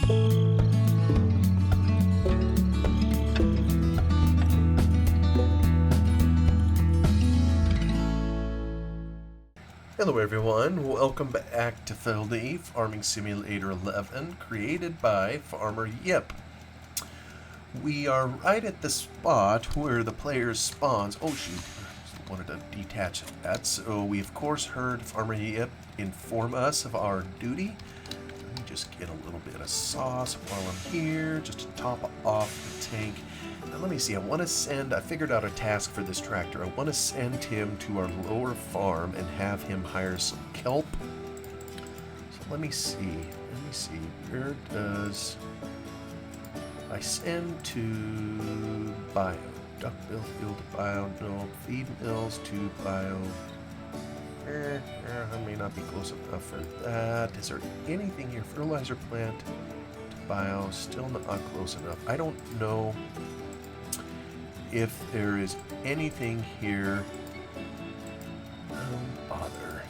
Hello everyone, welcome back to Feldy, Farming Simulator 11, created by Farmer Yip. We are right at the spot where the player spawns. Oh shoot, I wanted to detach that. So we of course heard Farmer Yip inform us of our duty. Let me just get a little bit of sauce while I'm here, just to top off the tank. Now let me see, I figured out a task for this tractor. I want to send him to our lower farm and have him hire some kelp. So let me see, where does I send to bio? Duckbill field to bio, no, feed mills to bio. I may not be close enough for that. Is there anything here? Fertilizer plant to bio, still not close enough. I don't know if there is anything here. Bother.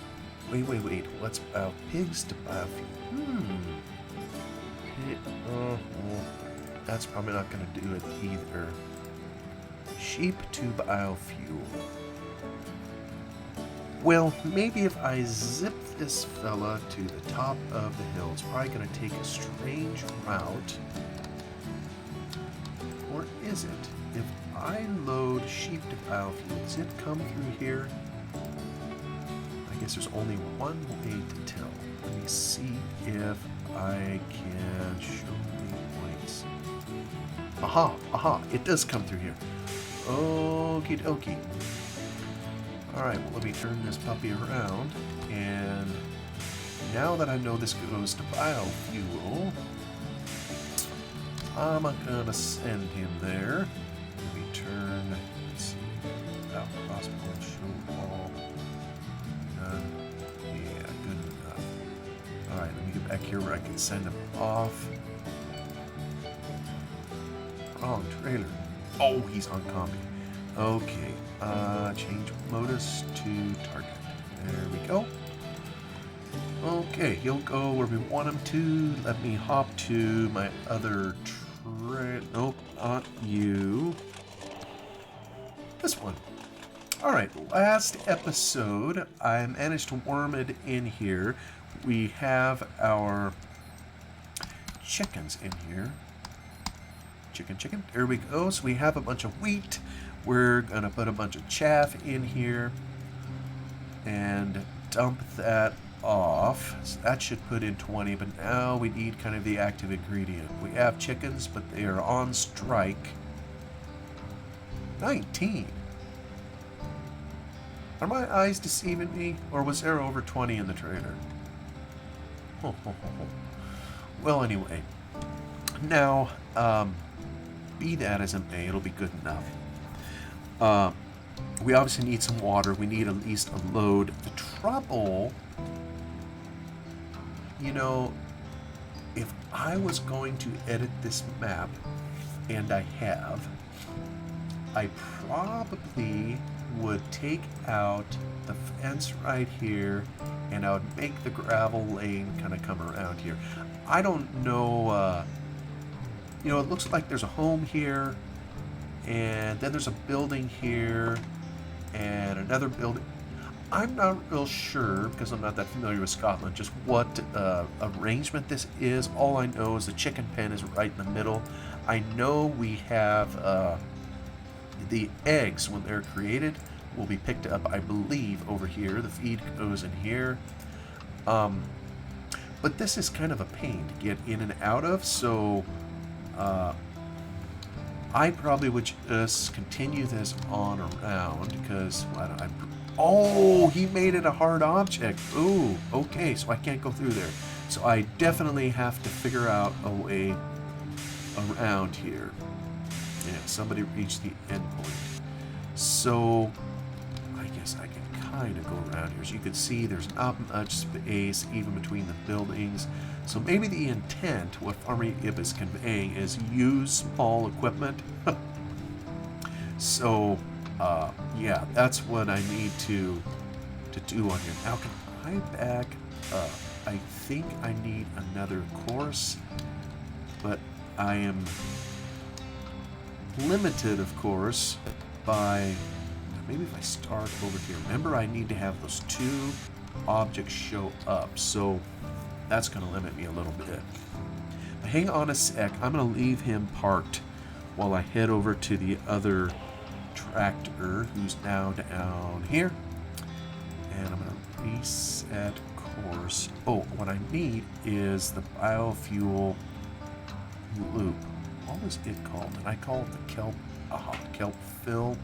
Wait. What's about pigs to biofuel? That's probably not going to do it either. Sheep to biofuel. Well, maybe if I zip this fella to the top of the hill, it's probably going to take a strange route. Or is it? If I load sheep to biofuel, does it come through here? I guess there's only one way to tell. Let me see if I can show me points. Aha, it does come through here. Okie dokie. Alright, well, let me turn this puppy around, and now that I know this goes to biofuel, I'm gonna send him there. Let me turn, let's see, without crossbow and show all. None. Yeah, good enough. Alright, let me get back here where I can send him off. Wrong trailer. Oh, he's on combi. Okay, change modus to target. There we go. Okay, he'll go where we want him to. Let me hop to my other nope, not you. This one. Alright, last episode, I managed to worm it in here. We have our chickens in here. Chicken. There we go. So we have a bunch of wheat. We're going to put a bunch of chaff in here and dump that off. So that should put in 20, but now we need kind of the active ingredient. We have chickens, but they are on strike. 19. Are my eyes deceiving me, or was there over 20 in the trailer? Well, anyway. Now, be that as it may, it'll be good enough. We obviously need some water. We need at least a load. The trouble, you know, if I was going to edit this map, and I have, I probably would take out the fence right here, and I would make the gravel lane kind of come around here. I don't know, you know, it looks like there's a home here, and then there's a building here, and another building. I'm not real sure, because I'm not that familiar with Scotland, just what arrangement this is. All I know is the chicken pen is right in the middle. I know we have the eggs, when they're created, will be picked up, I believe, over here. The feed goes in here. But this is kind of a pain to get in and out of, so I probably would just continue this on around, because oh, he made it a hard object. Ooh, okay, so I can't go through there. So I definitely have to figure out a way around here. Yeah, somebody reached the end point. So I guess I can kind of go around here. As you can see, there's not much space even between the buildings. So maybe the intent, what Farmer Yip is conveying, is use small equipment. So, yeah, that's what I need to do on here. Now, can I back up? I think I need another course. but I am limited, of course, by, maybe if I start over here. Remember, I need to have those 2 objects show up, so that's going to limit me a little bit. But hang on a sec. I'm going to leave him parked while I head over to the other tractor, who's now down here. And I'm going to reset course. Oh, what I need is the biofuel loop. What was it called? And I call it the kelp. Kelp fill.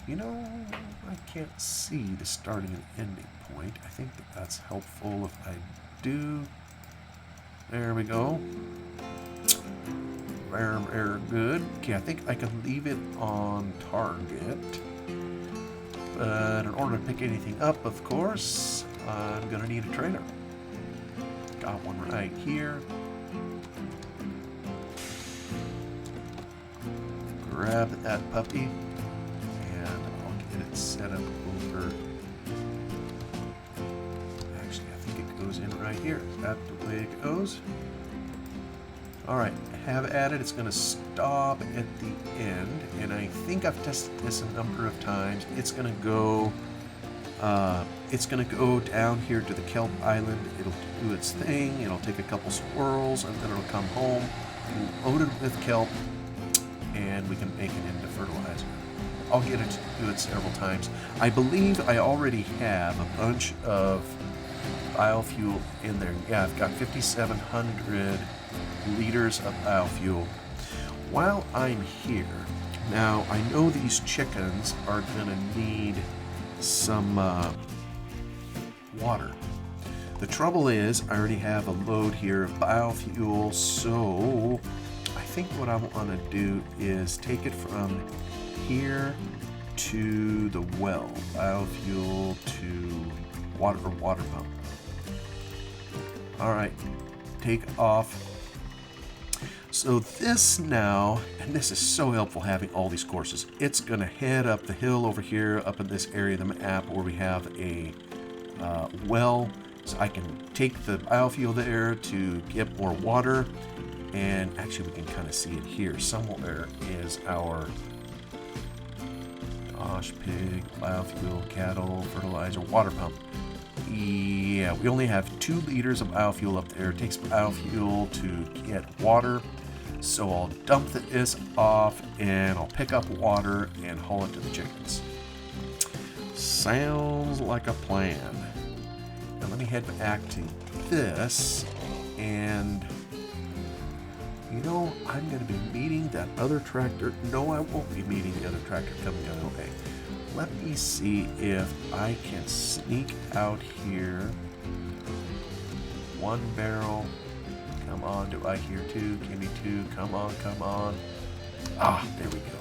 You know, I can't see the starting and ending point. I think that's helpful if I do. There we go. Very good. Okay, I think I can leave it on target. But in order to pick anything up, of course, I'm going to need a trailer. Got one right here. Grab that puppy, and I'll get it set up over. Actually, I think it goes in right here. Is that the way it goes? Alright, have at it. It's going to stop at the end, and I think I've tested this a number of times. It's going to go down here to the kelp island. It'll do its thing. It'll take a couple swirls, and then it'll come home, load it with kelp, and we can make it into fertilizer. I'll get it to do it several times. I believe I already have a bunch of biofuel in there. Yeah, I've got 5,700 liters of biofuel. While I'm here, now I know these chickens are gonna need some water. The trouble is, I already have a load here of biofuel, so I think what I want to do is take it from here to the well. Biofuel to water pump. Alright, take off. So this now, and this is so helpful having all these courses, it's going to head up the hill over here, up in this area of the map where we have a well. So I can take the biofuel there to get more water. And actually we can kind of see it here. Somewhere is our pig, biofuel, cattle, fertilizer, water pump. Yeah, we only have 2 liters of biofuel up there. It takes biofuel to get water. So I'll dump this off and I'll pick up water and haul it to the chickens. Sounds like a plan. Now let me head back to this, and you know, I'm going to be meeting that other tractor. No, I won't be meeting the other tractor coming the other way. Let me see if I can sneak out here. 1 barrel. Come on, do I hear 2? Give me 2. Come on, come on. Ah, there we go.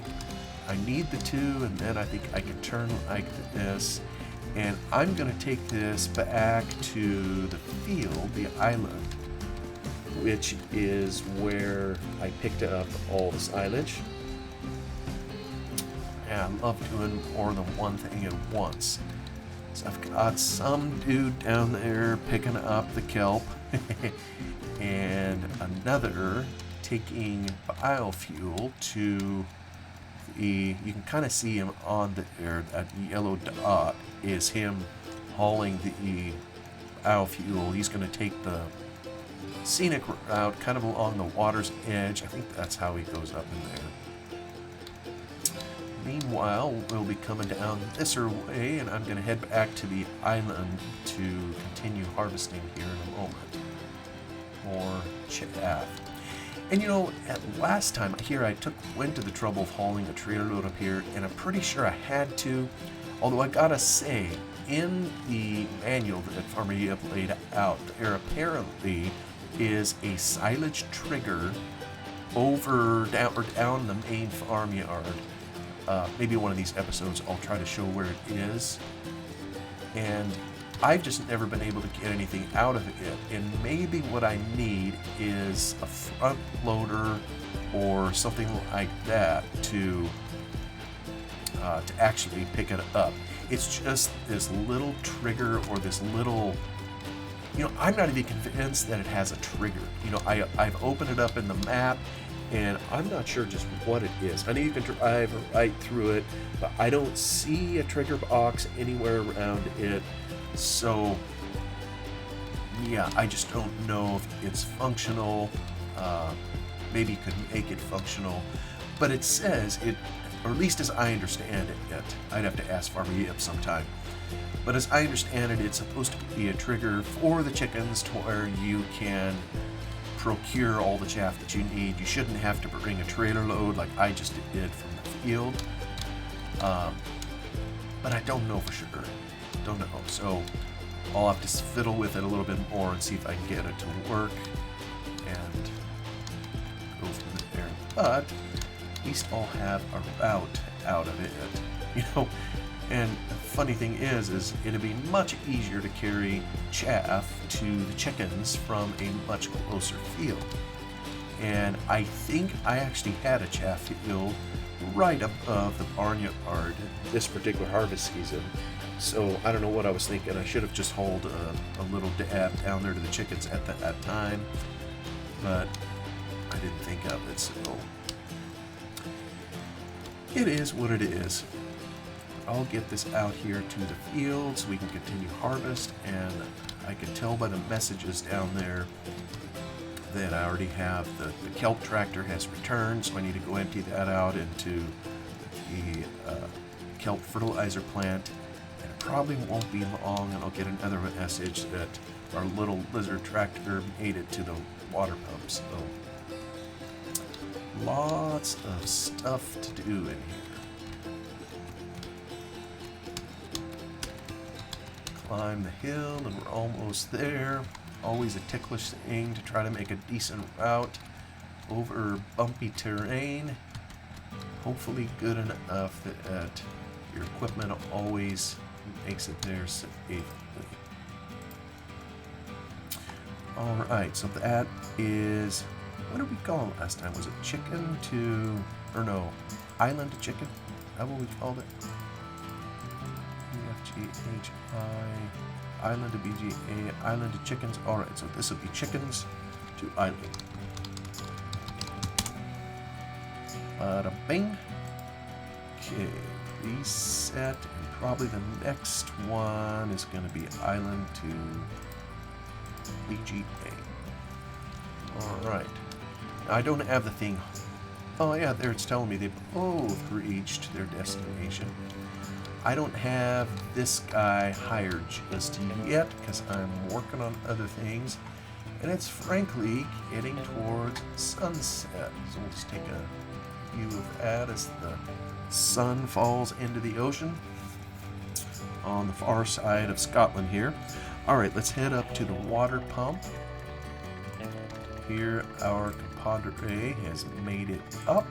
I need the 2, and then I think I can turn like this. And I'm going to take this back to the field, the island, which is where I picked up all the silage. And I love doing more than one thing at once. So I've got some dude down there picking up the kelp, and another taking biofuel to the, you can kind of see him on the air, that yellow dot is him hauling the biofuel. He's going to take the scenic route kind of along the water's edge. I think that's how he goes up in there. Meanwhile, we'll be coming down this way, and I'm going to head back to the island to continue harvesting here in a moment. More chaff. And you know, at last time here I went to the trouble of hauling a trailer load up here, and I'm pretty sure I had to. Although I gotta say, in the manual that Farmer Yip laid out, there apparently is a silage trigger down the main farmyard. Maybe one of these episodes I'll try to show where it is. And I've just never been able to get anything out of it. And maybe what I need is a front loader or something like that to actually pick it up. It's just this little trigger or this little I'm not even convinced that it has a trigger. I've opened it up in the map, and I'm not sure just what it is. I know you can drive right through it, but I don't see a trigger box anywhere around it. So, yeah, I just don't know if it's functional. Maybe you could make it functional, but it says it, or at least as I understand it, I'd have to ask Farmer Yip sometime. But as I understand it, it's supposed to be a trigger for the chickens to where you can procure all the chaff that you need. You shouldn't have to bring a trailer load like I just did from the field. But I don't know for sure. Don't know. So I'll have to fiddle with it a little bit more and see if I can get it to work and go from there. But at least I'll have a route out of it, And the funny thing is it'd be much easier to carry chaff to the chickens from a much closer field. And I think I actually had a chaff field right above the barnyard this particular harvest season. So I don't know what I was thinking. I should have just hauled a little dab down there to the chickens at that time, but I didn't think of it. So it is what it is. I'll get this out here to the field so we can continue harvest, and I can tell by the messages down there that I already have the kelp tractor has returned, so I need to go empty that out into the kelp fertilizer plant. And it probably won't be long, and I'll get another message that our little lizard tractor made it to the water pumps. So lots of stuff to do in here. Climb the hill, and we're almost there. Always a ticklish thing to try to make a decent route over bumpy terrain. Hopefully good enough that your equipment always makes it there safely. Alright, so that is, what did we call it last time? Was it chicken to, or no, island to chicken? Is that what we called it? EFGHI, island to BGA, island to chickens. Alright, so this will be chickens to island. Bada bing. Okay, reset, and probably the next one is going to be island to BGA. Alright. I don't have the thing. Oh yeah, there it's telling me they both reached their destination. I don't have this guy hired just yet because I'm working on other things, and it's frankly getting towards sunset. So we'll just take a view of that as the sun falls into the ocean on the far side of Scotland here. Alright, let's head up to the water pump. Here our compadre has made it up,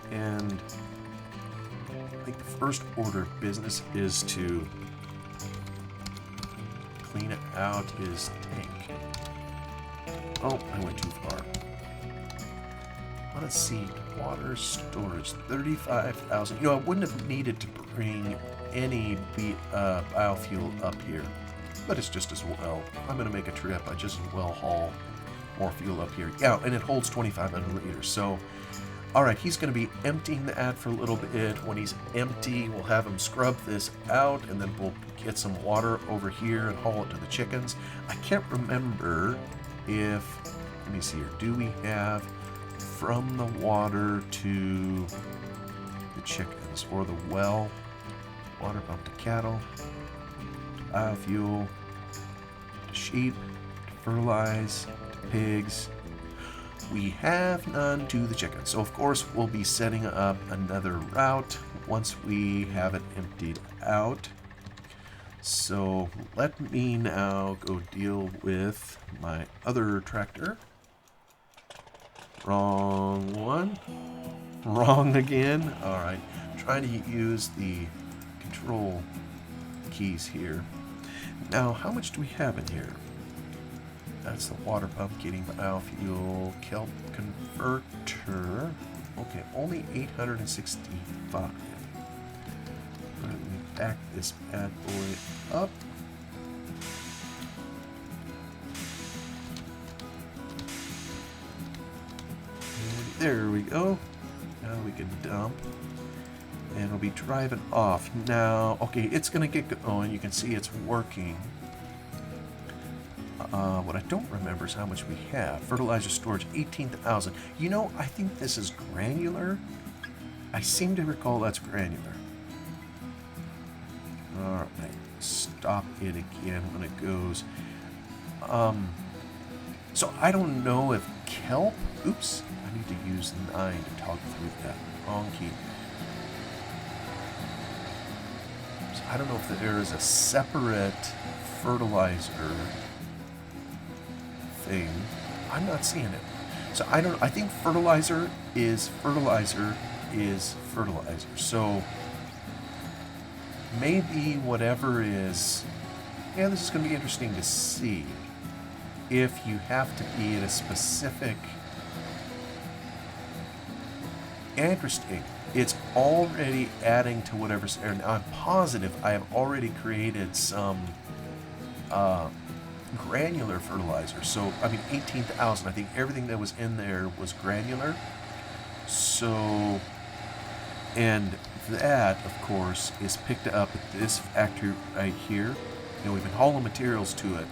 and I think the first order of business is to clean out his tank. Oh, I went too far. Let's see, water storage, 35,000. I wouldn't have needed to bring any biofuel up here, but it's just as well. I'm going to make a trip. I just as well haul more fuel up here. Yeah, and it holds 2,500 liters, so alright, he's going to be emptying that for a little bit. When he's empty, we'll have him scrub this out, and then we'll get some water over here and haul it to the chickens. I can't remember if, let me see here, do we have from the water to the chickens, or the well, water pump to cattle, to biofuel, to sheep, to fertilize, to pigs. We have none to the chickens. So of course we'll be setting up another route once we have it emptied out. So let me now go deal with my other tractor. Wrong one. Wrong again. Alright. Trying to use the control keys here. Now, how much do we have in here? That's the water pump getting biofuel, kelp converter. Okay, only 865. Let me back this bad boy up. There we go. Now we can dump. And we'll be driving off. Now, okay, it's going to get going. You can see it's working. What I don't remember is how much we have. Fertilizer storage, 18,000. You know, I think this is granular. I seem to recall that's granular. Alright, stop it again when it goes. So I don't know if kelp... Oops, I need to use 9 to toggle through that. Wrong key. So I don't know if there is a separate fertilizer thing. I'm not seeing it. So I think fertilizer is fertilizer is fertilizer. So maybe whatever is... Yeah, this is going to be interesting to see. If you have to be at a specific... Interesting. It's already adding to whatever's there. Now, I'm positive I have already created some granular fertilizer. So, I mean, 18,000. I think everything that was in there was granular. So, and that, of course, is picked up at this factory right here. And we've been hauling materials to it.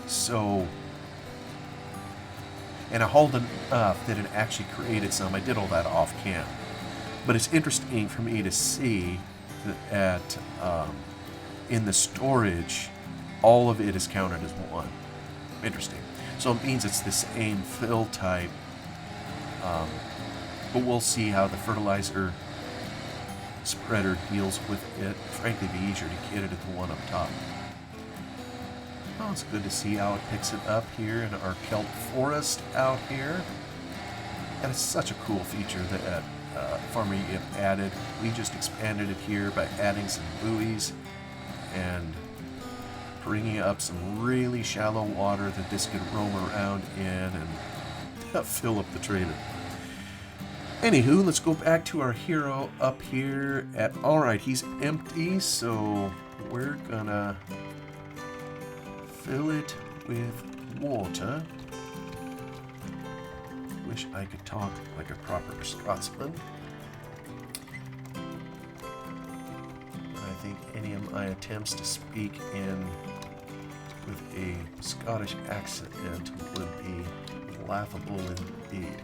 So, and I hauled enough that it actually created some. I did all that off cam. But it's interesting for me to see that in the storage, all of it is counted as one. Interesting. So it means it's the same fill type. But we'll see how the fertilizer spreader deals with it. Frankly, it'd be easier to get it at the one up top. Well, it's good to see how it picks it up here in our kelp forest out here. And it's such a cool feature that Farmer Yip added. We just expanded it here by adding some buoys and bringing up some really shallow water that this could roam around in and fill up the trailer. Anywho, let's go back to our hero up here at... Alright, he's empty, so we're gonna fill it with water. Wish I could talk like a proper Scotsman. I think any of my attempts to speak in with a Scottish accent would be laughable indeed.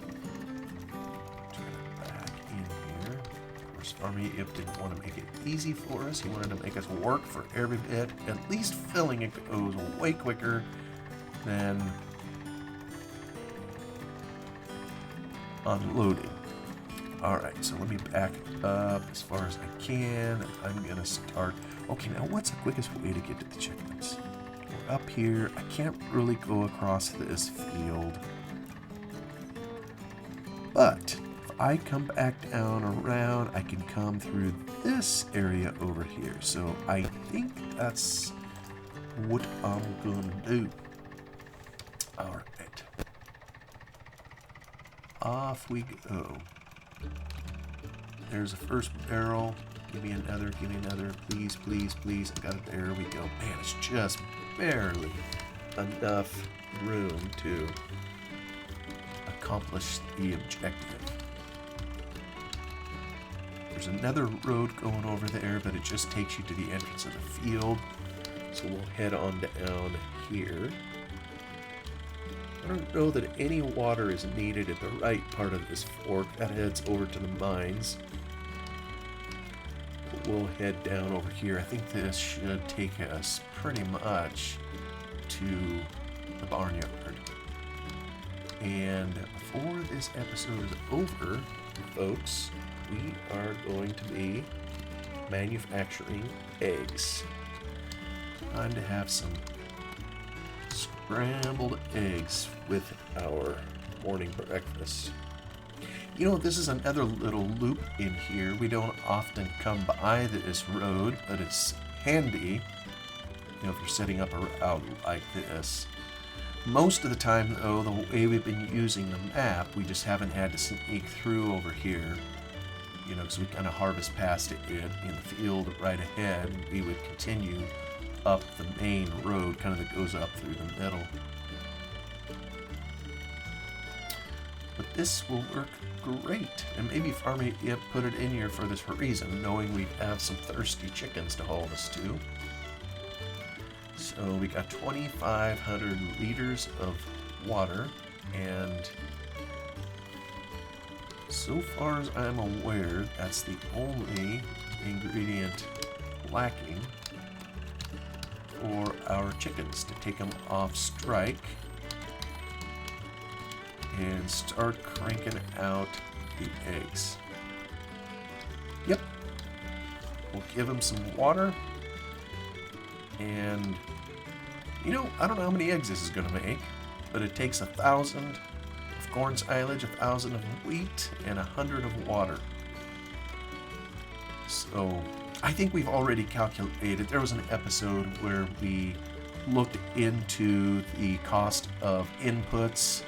Farmer Yip didn't want to make it easy for us. He wanted to make us work for every bit. At least filling it goes way quicker than unloading. Alright, so let me back up as far as I can. I'm going to start... Okay, now what's the quickest way to get to the chickens? We're up here. I can't really go across this field. But... I come back down around, I can come through this area over here. So I think that's what I'm gonna do. Alright. Off we go. There's the first barrel. Give me another, please, please, please. I got it, there we go. Man, it's just barely enough room to accomplish the objective. There's another road going over there, but it just takes you to the entrance of the field. So we'll head on down here. I don't know that any water is needed at the right part of this fork. That heads over to the mines. But we'll head down over here. I think this should take us pretty much to the barnyard. And before this episode is over, folks, we are going to be manufacturing eggs. Time to have some scrambled eggs with our morning breakfast. You know, this is another little loop in here. We don't often come by this road, but it's handy, you know, if you're setting up a route like this. Most of the time, though, the way we've been using the map, we just haven't had to sneak through over here. You know, because we kind of harvest past it in the field right ahead. We would continue up the main road, kind of that goes up through the middle. But this will work great. And maybe Farmer Yip put it in here for this reason, knowing we have some thirsty chickens to haul this to. So we got 2,500 liters of water, and so far as I'm aware, that's the only ingredient lacking for our chickens to take them off strike and start cranking out the eggs. Yep. We'll give them some water, and you know, I don't know how many eggs this is going to make, but it takes 1,000 of corn silage, 1,000 of wheat, and 100 of water. So I think we've already calculated. There was an episode where we looked into the cost of inputs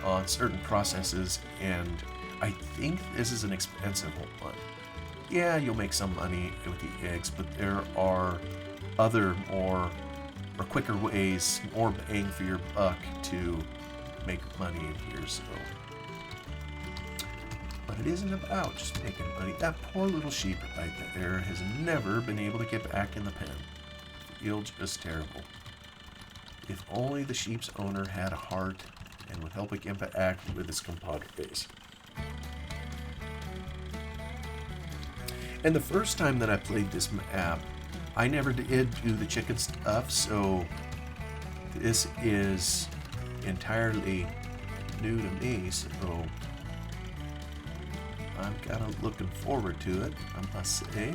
on certain processes, and I think this is an expensive one. Yeah, you'll make some money with the eggs, but there are other more or quicker ways, more bang for your buck to make money in here. So, but it isn't about just making money. That poor little sheep right there has never been able to get back in the pen. The field's just terrible. If only the sheep's owner had a heart and would help it get back with its compadres. And the first time that I played this map, I never did do the chicken stuff, so this is entirely new to me, so I'm kind of looking forward to it, I must say.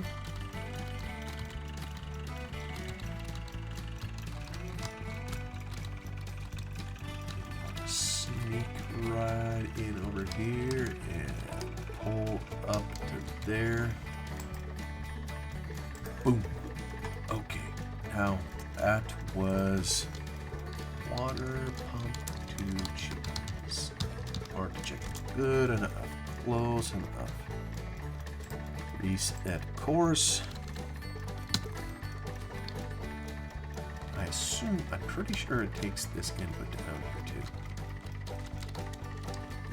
Sneak right in over here and pull up to there. Boom. Okay, now that was water pump to chickens. Or to chicken. Good enough. Close enough. Reset course. I'm pretty sure it takes this input down here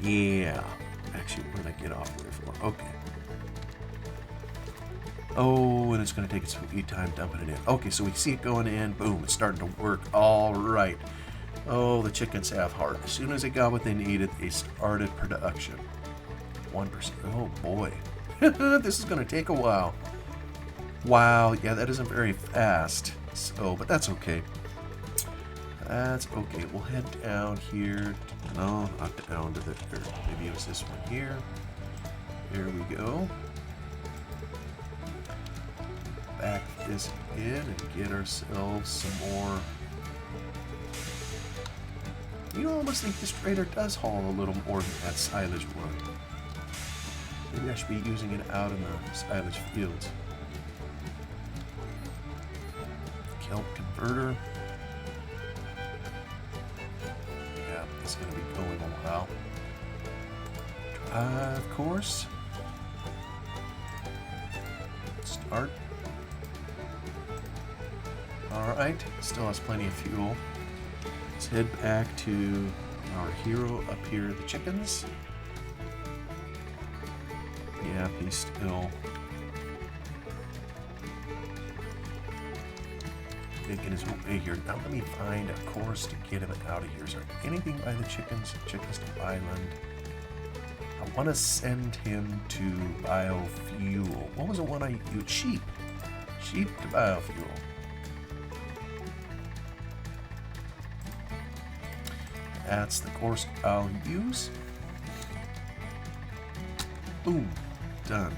too. Yeah. Actually, what did I get off there for? Okay. Oh, and it's going to take its sweet time dumping it in. Okay, so we see it going in. Boom, it's starting to work. All right. Oh, the chickens have heart. As soon as they got what they needed, they started production. 1%. Oh, boy. This is going to take a while. Wow. Yeah, that isn't very fast. So, but that's okay. That's okay. We'll head down here. No, not down to the... Maybe it was this one here. There we go. Back this in and get ourselves some more. You almost think this trailer does haul a little more than that silage one. Maybe I should be using it out in the silage fields. Kelp converter. Yeah, it's going to be going a while. Drive course. Start. Alright, still has plenty of fuel. Let's head back to our hero up here, the chickens. Yeah, he's still making his way here. Now let me find a course to get him out of here. Is there anything by the chickens? Chickens to Island. I want to send him to biofuel. What was the one I used? Sheep. Sheep to biofuel. That's the course I'll use. Boom. Done.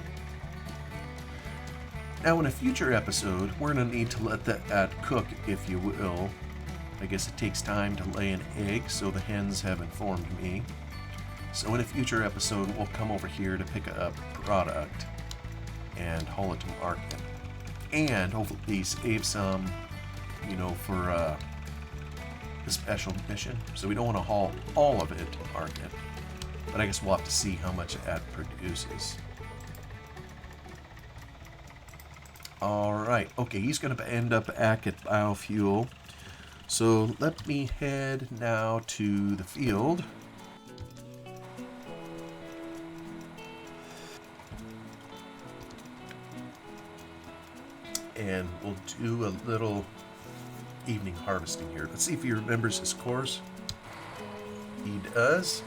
Now in a future episode, we're going to need to let that cook, if you will. I guess it takes time to lay an egg, so the hens have informed me. So in a future episode, we'll come over here to pick up product and haul it to market. And hopefully save some, you know, for the special mission. So we don't want to haul all of it to market. But I guess we'll have to see how much that produces. Alright, okay, he's going to end up back at biofuel. So let me head now to the field. and we'll do a little evening harvesting here. Let's see if he remembers his course. He does.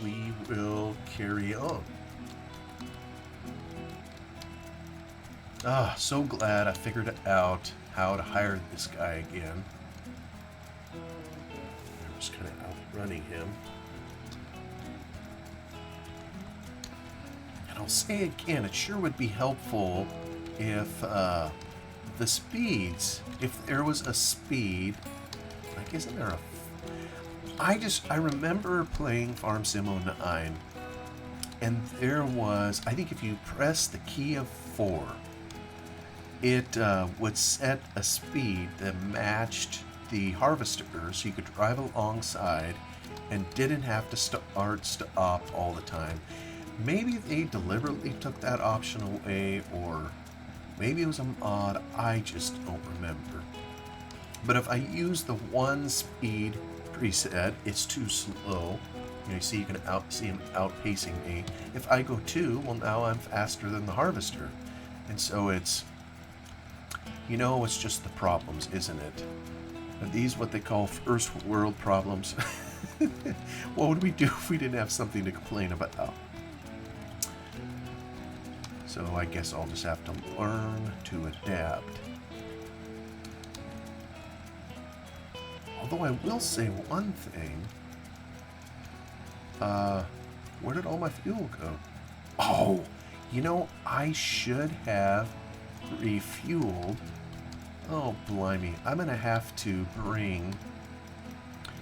We will carry on. Ah, so glad I figured out how to hire this guy again. I was kind of outrunning him. And I'll say again, it sure would be helpful if the speeds, if there was a speed, like isn't there a... I remember playing Farm Sim 09, and there was, I think if you press the key of 4, it would set a speed that matched the harvester, so you could drive alongside and didn't have to stop all the time. Maybe they deliberately took that option away, or maybe it was a mod, I just don't remember. But if I use the 1 speed preset, it's too slow. You see, you can see him outpacing me. If I go 2, well, now I'm faster than the harvester. And so it's, it's just the problems, isn't it? Are these what they call first world problems? What would we do if we didn't have something to complain about? So I guess I'll just have to learn to adapt. Although I will say one thing. Where did all my fuel go? Oh, I should have refueled. Oh, blimey. I'm going to have to bring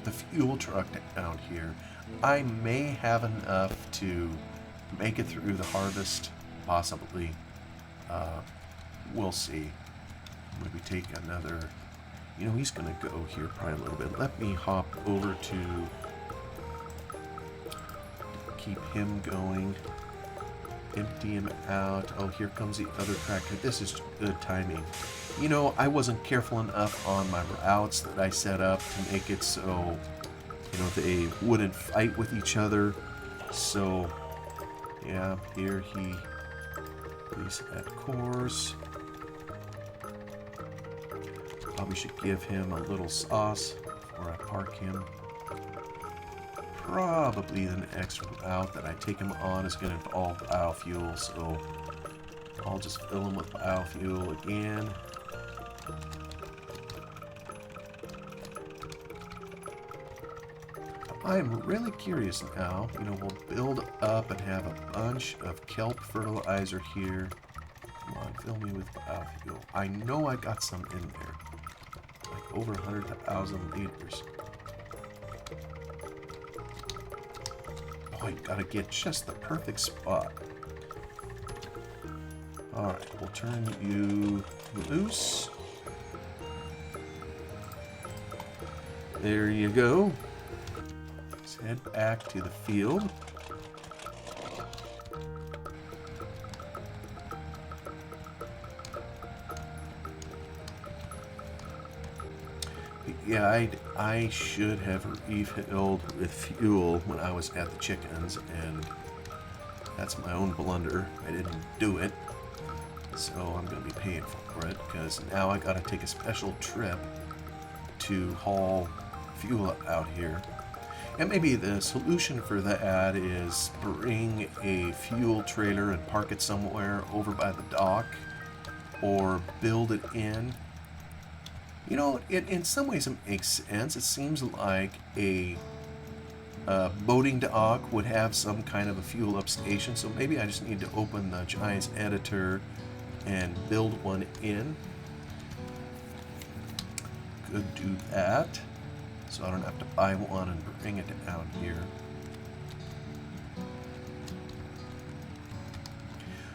the fuel truck down here. I may have enough to make it through the harvest. Possibly. We'll see. Maybe take another... he's going to go here probably a little bit. Let me hop over to keep him going. Empty him out. Oh, here comes the other tractor. This is good timing. I wasn't careful enough on my routes that I set up to make it so, they wouldn't fight with each other. So, yeah, here he's at course. Probably should give him a little sauce before I park him. Probably the next route that I take him on is going to involve biofuel, so I'll just fill him with biofuel again. I'm really curious now. We'll build up and have a bunch of kelp fertilizer here. Come on, fill me with biofuel. I know I got some in there. Like over 100,000 liters. Oh, I gotta get just the perfect spot. Alright, we'll turn you loose. There you go. Let's head back to the field. Yeah, I should have refilled with fuel when I was at the chickens, and that's my own blunder. I didn't do it, so I'm going to be paying for it, because now I got to take a special trip to haul fuel out here. And maybe the solution for that is bring a fuel trailer and park it somewhere over by the dock, or build it in. In some ways it makes sense. It seems like a boating dock would have some kind of a fuel up station, so maybe I just need to open the Giants editor and build one in. Could do that, so I don't have to buy one and bring it down here.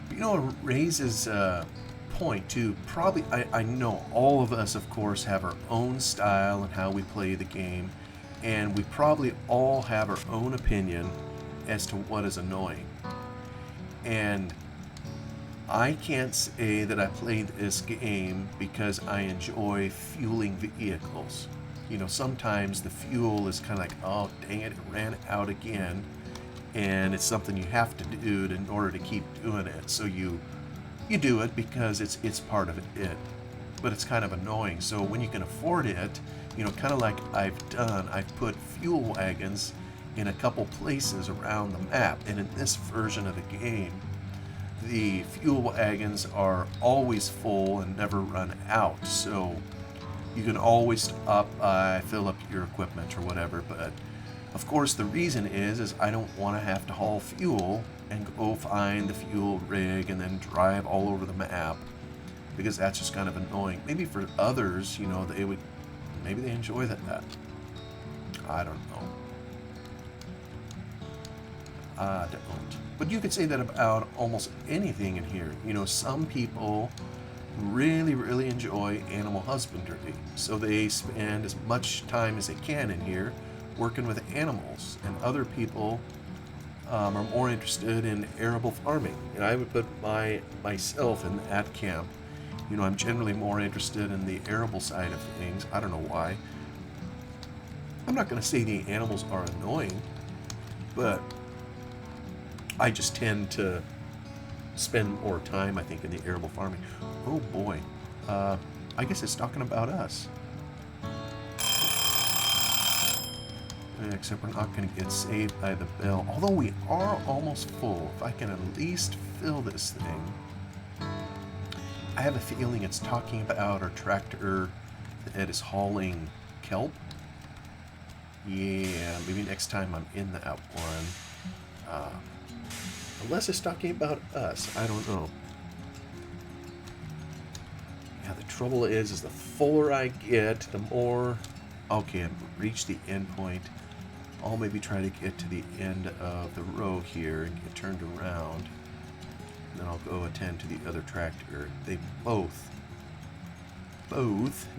But it raises point too. Probably, I know all of us, of course, have our own style and how we play the game, and we probably all have our own opinion as to what is annoying. And I can't say that I play this game because I enjoy fueling vehicles. Sometimes the fuel is kind of like, oh dang it, ran out again, and it's something you have to do in order to keep doing it. So you do it because it's part of it, but it's kind of annoying. So when you can afford it, kind of like I've put fuel wagons in a couple places around the map, and in this version of the game, the fuel wagons are always full and never run out. So you can always stop by, fill up your equipment or whatever. But of course, the reason is I don't want to have to haul fuel and go find the fuel rig and then drive all over the map, because that's just kind of annoying. Maybe for others, maybe they enjoy that. I don't know. I don't. But you could say that about almost anything in here. Some people really, really enjoy animal husbandry, so they spend as much time as they can in here working with animals, and other people are more interested in arable farming. And I would put myself in that camp. I'm generally more interested in the arable side of things. I don't know why. I'm not going to say the animals are annoying, but I just tend to spend more time, I think, in the arable farming. Oh boy. I guess it's talking about us. Except we're not going to get saved by the bell. Although we are almost full. If I can at least fill this thing. I have a feeling it's talking about our tractor that is hauling kelp. Yeah, maybe next time I'm in that one. Unless it's talking about us. I don't know. Yeah, the trouble is the fuller I get, the more... Okay, I've reached the end point. I'll maybe try to get to the end of the row here and get turned around. And then I'll go attend to the other tractor. They both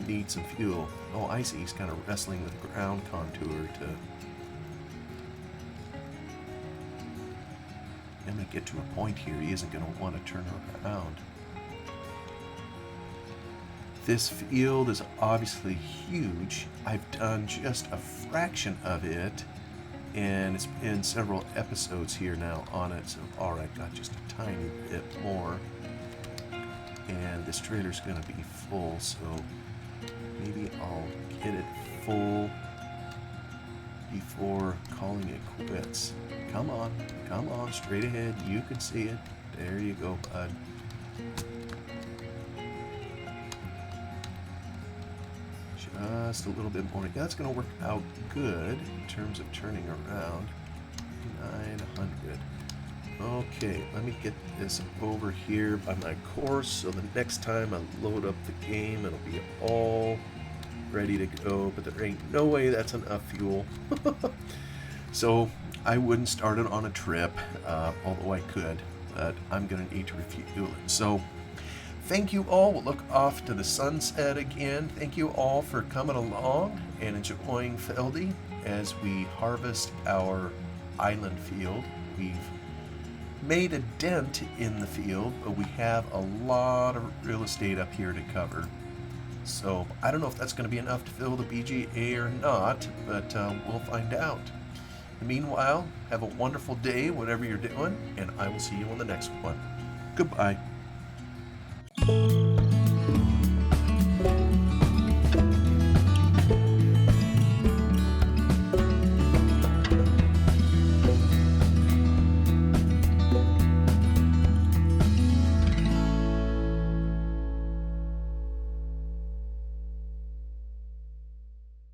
need some fuel. Oh, I see. He's kind of wrestling with ground contour to... I'm going to get to a point here he isn't going to want to turn around. This field is obviously huge. I've done just a fraction of it, and it's been several episodes here now on it, so alright, got just a tiny bit more. And this trailer's going to be full, so maybe I'll get it full before calling it quits. Come on, straight ahead, you can see it. There you go, bud. Just a little bit more. Yeah, that's going to work out good in terms of turning around. 900. Okay, let me get this over here by my course, so the next time I load up the game, it'll be all ready to go, but there ain't no way that's enough fuel. So I wouldn't start it on a trip, although I could, but I'm going to need to refuel it. So thank you all. We'll look off to the sunset again. Thank you all for coming along and enjoying Feldy as we harvest our island field. We've made a dent in the field, but we have a lot of real estate up here to cover. So I don't know if that's going to be enough to fill the BGA or not, but we'll find out. Meanwhile, have a wonderful day, whatever you're doing, and I will see you on the next one. Goodbye.